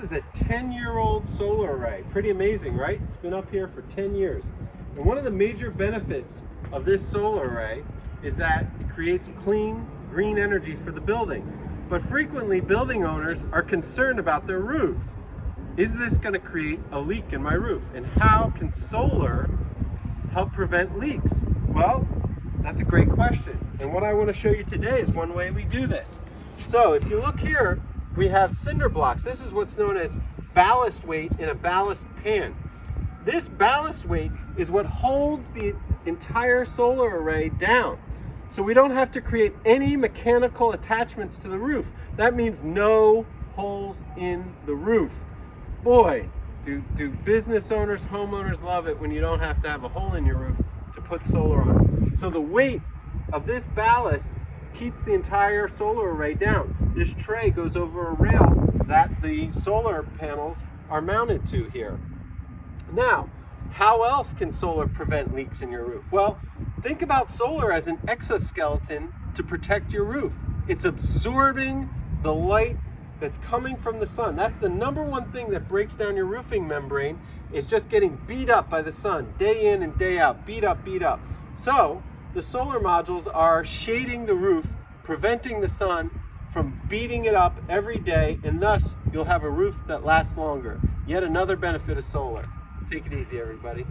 This is a 10-year-old solar array. Pretty amazing, right? It's been up here for 10 years. And one of the major benefits of this solar array is that it creates clean, green energy for the building. But frequently, building owners are concerned about their roofs. Is this going to create a leak in my roof? And how can solar help prevent leaks? Well, that's a great question. And what I want to show you today is one way we do this. So if you look here, we have Cinderblocks. This is what's known as ballast weight in a ballast pan. This ballast weight is what holds the entire solar array down. So we don't have to create any mechanical attachments to the roof. That means no holes in the roof. Boy, do business owners, homeowners love it when you don't have to have a hole in your roof to put solar on. So the weight of this ballast keeps the entire solar array down. This tray goes over a rail that the solar panels are mounted to here. Now, how else can solar prevent leaks in your roof? Well, think about solar as an exoskeleton to protect your roof. It's absorbing the light that's coming from the sun. That's the number one thing that breaks down your roofing membrane, is just getting beat up by the sun, day in and day out, beat up, beat up. So, the solar modules are shading the roof, preventing the sun from beating it up every day, and thus you'll have a roof that lasts longer. Yet another benefit of solar. Take it easy, everybody.